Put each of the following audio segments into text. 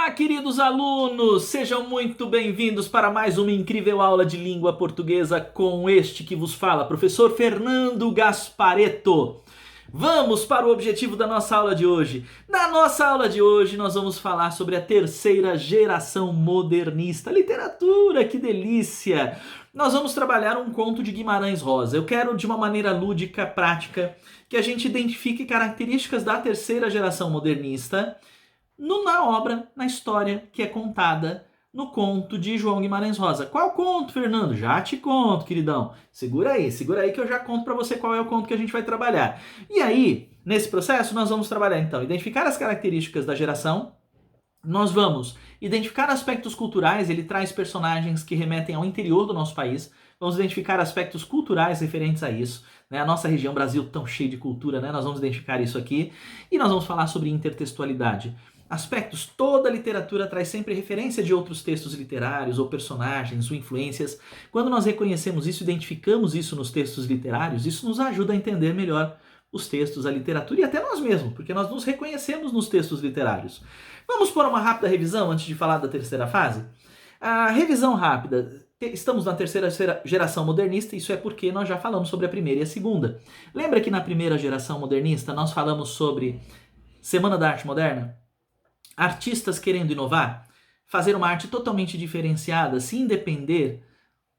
Olá, queridos alunos! Sejam muito bem-vindos para mais uma incrível aula de língua portuguesa com este que vos fala, professor Fernando Gasparetto. Vamos para o objetivo da nossa aula de hoje. Na nossa aula de hoje, nós vamos falar sobre a terceira geração modernista. Literatura, que delícia! Nós vamos trabalhar um conto de Guimarães Rosa. Eu quero, de uma maneira lúdica, prática, que a gente identifique características da terceira geração modernista na obra, na história que é contada no conto de João Guimarães Rosa. Qual conto, Fernando? Já te conto, queridão. Segura aí que eu já conto para você qual é o conto que a gente vai trabalhar. E aí, nesse processo, nós vamos trabalhar então, identificar as características da geração, nós vamos identificar aspectos culturais, ele traz personagens que remetem ao interior do nosso país, vamos identificar aspectos culturais referentes a isso, né? A nossa região, Brasil, tão cheia de cultura, né? Nós vamos identificar isso aqui, e nós vamos falar sobre intertextualidade. Aspectos, toda a literatura traz sempre referência de outros textos literários, ou personagens, ou influências. Quando nós reconhecemos isso, identificamos isso nos textos literários, isso nos ajuda a entender melhor os textos, a literatura e até nós mesmos, porque nós nos reconhecemos nos textos literários. Vamos por uma rápida revisão antes de falar da terceira fase? A revisão rápida. Estamos na terceira geração modernista, isso é porque nós já falamos sobre a primeira e a segunda. Lembra que na primeira geração modernista nós falamos sobre Semana da Arte Moderna? Artistas querendo inovar, fazer uma arte totalmente diferenciada, se independer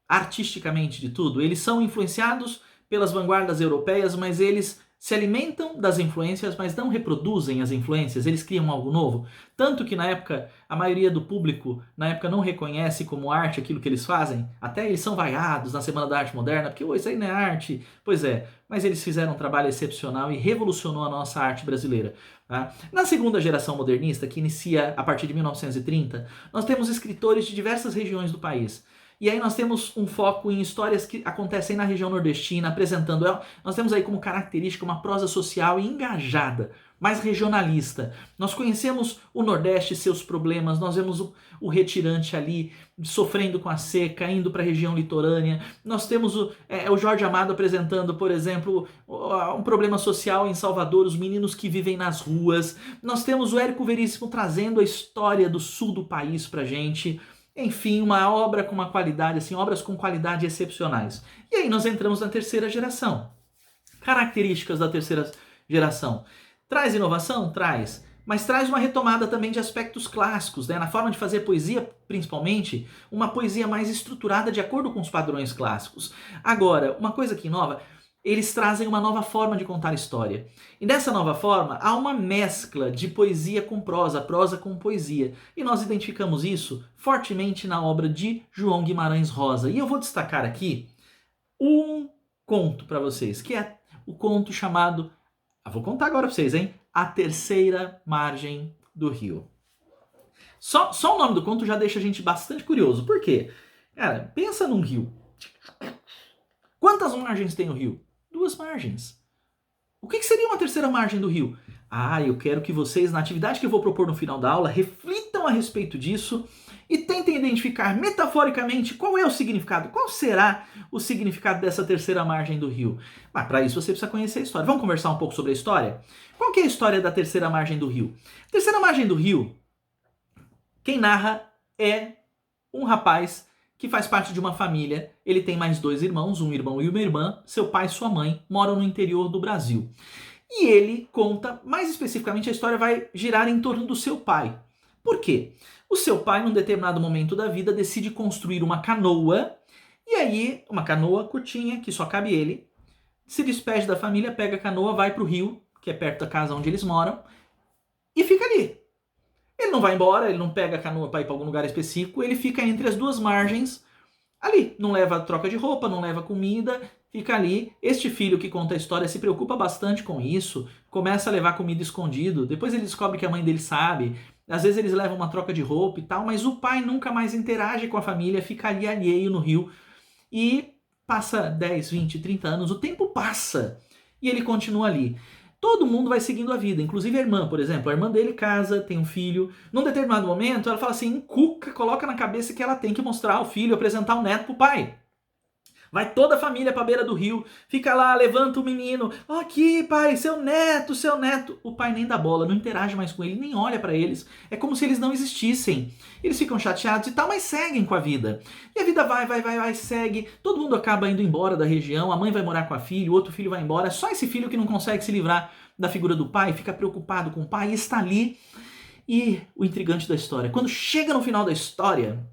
artisticamente de tudo. Eles são influenciados pelas vanguardas europeias, mas eles se alimentam das influências, mas não reproduzem as influências, eles criam algo novo. Tanto que na época, a maioria do público, na época, não reconhece como arte aquilo que eles fazem. Até eles são vaiados na Semana da Arte Moderna, porque isso aí não é arte. Pois é, mas eles fizeram um trabalho excepcional e revolucionou a nossa arte brasileira. Tá? Na segunda geração modernista, que inicia a partir de 1930, nós temos escritores de diversas regiões do país. E aí nós temos um foco em histórias que acontecem na região nordestina, apresentando ela. Nós temos aí como característica uma prosa social e engajada, mais regionalista. Nós conhecemos o Nordeste e seus problemas, nós vemos o retirante ali sofrendo com a seca, indo para a região litorânea. Nós temos o Jorge Amado apresentando, por exemplo, um problema social em Salvador, os meninos que vivem nas ruas. Nós temos o Érico Veríssimo trazendo a história do sul do país pra gente. Enfim, uma obra com uma qualidade, assim, obras com qualidade excepcionais. E aí nós entramos na terceira geração. Características da terceira geração. Traz inovação? Traz. Mas traz uma retomada também de aspectos clássicos, né? Na forma de fazer poesia, principalmente, uma poesia mais estruturada de acordo com os padrões clássicos. Agora, uma coisa que inova, eles trazem uma nova forma de contar história. E nessa nova forma, há uma mescla de poesia com prosa, prosa com poesia. E nós identificamos isso fortemente na obra de João Guimarães Rosa. E eu vou destacar aqui um conto para vocês, que é o conto chamado... vou contar agora para vocês, hein? A Terceira Margem do Rio. Só o nome do conto já deixa a gente bastante curioso. Por quê? Cara, pensa num rio. Quantas margens tem o rio? 2 margens. O que seria uma terceira margem do rio? Eu quero que vocês, na atividade que eu vou propor no final da aula, reflitam a respeito disso e tentem identificar metaforicamente qual é o significado, qual será o significado dessa terceira margem do rio. Mas para isso você precisa conhecer a história. Vamos conversar um pouco sobre a história? Qual que é a história da terceira margem do rio? A terceira margem do rio, quem narra é um rapaz que faz parte de uma família. Ele tem mais 2 irmãos, um irmão e uma irmã. Seu pai e sua mãe moram no interior do Brasil. E ele conta, mais especificamente, a história vai girar em torno do seu pai. Por quê? O seu pai, num determinado momento da vida, decide construir uma canoa. E aí, uma canoa curtinha, que só cabe ele, se despede da família, pega a canoa, vai para o rio, que é perto da casa onde eles moram, e fica ali. Ele não vai embora, ele não pega a canoa para ir para algum lugar específico, ele fica entre as 2 margens, ali. Não leva troca de roupa, não leva comida, fica ali. Este filho que conta a história se preocupa bastante com isso, começa a levar comida escondido, depois ele descobre que a mãe dele sabe, às vezes eles levam uma troca de roupa e tal, mas o pai nunca mais interage com a família, fica ali alheio no rio. E passa 10, 20, 30 anos, o tempo passa e ele continua ali. Todo mundo vai seguindo a vida, inclusive a irmã, por exemplo. A irmã dele casa, tem um filho. Num determinado momento, ela fala assim, encuca, coloca na cabeça que ela tem que mostrar o filho, apresentar o neto pro pai. Vai toda a família pra beira do rio, fica lá, levanta o menino. Ó, aqui, pai, seu neto, seu neto. O pai nem dá bola, não interage mais com ele, nem olha pra eles. É como se eles não existissem. Eles ficam chateados e tal, mas seguem com a vida. E a vida vai, segue. Todo mundo acaba indo embora da região, a mãe vai morar com a filha, o outro filho vai embora. Só esse filho que não consegue se livrar da figura do pai, fica preocupado com o pai e está ali. E o intrigante da história, quando chega no final da história,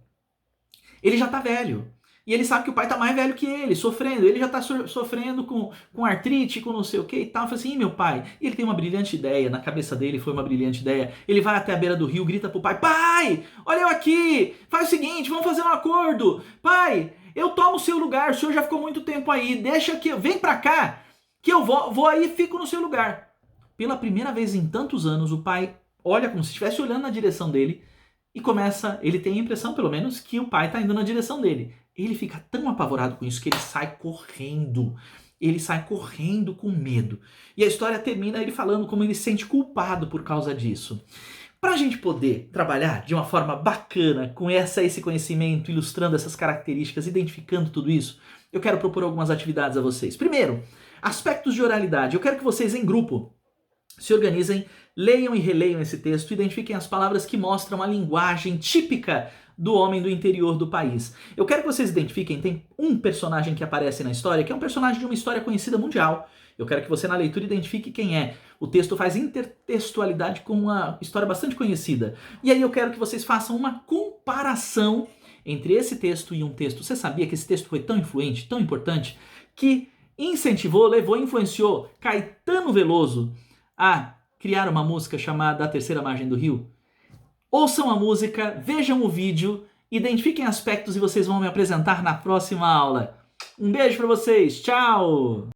ele já tá velho. E ele sabe que o pai tá mais velho que ele, sofrendo. Ele já tá sofrendo com artrite, com não sei o que e tal. Fala assim, meu pai. E ele tem uma brilhante ideia, na cabeça dele foi uma brilhante ideia. Ele vai até a beira do rio, grita pro pai, pai, olha eu aqui, faz o seguinte, vamos fazer um acordo. Pai, eu tomo o seu lugar, o senhor já ficou muito tempo aí, deixa que vem pra cá, que eu vou aí e fico no seu lugar. Pela primeira vez em tantos anos, o pai olha como se estivesse olhando na direção dele e começa, ele tem a impressão pelo menos que o pai tá indo na direção dele. Ele fica tão apavorado com isso que ele sai correndo. Ele sai correndo com medo. E a história termina ele falando como ele se sente culpado por causa disso. Para a gente poder trabalhar de uma forma bacana com esse conhecimento, ilustrando essas características, identificando tudo isso, eu quero propor algumas atividades a vocês. Primeiro, aspectos de oralidade. Eu quero que vocês em grupo se organizem, leiam e releiam esse texto, identifiquem as palavras que mostram a linguagem típica do homem do interior do país. Eu quero que vocês identifiquem, tem um personagem que aparece na história, que é um personagem de uma história conhecida mundial. Eu quero que você na leitura identifique quem é. O texto faz intertextualidade com uma história bastante conhecida. E aí eu quero que vocês façam uma comparação entre esse texto e um texto. Você sabia que esse texto foi tão influente, tão importante, que incentivou, influenciou Caetano Veloso a criar uma música chamada A Terceira Margem do Rio? Ouçam a música, vejam o vídeo, identifiquem aspectos e vocês vão me apresentar na próxima aula. Um beijo para vocês, tchau!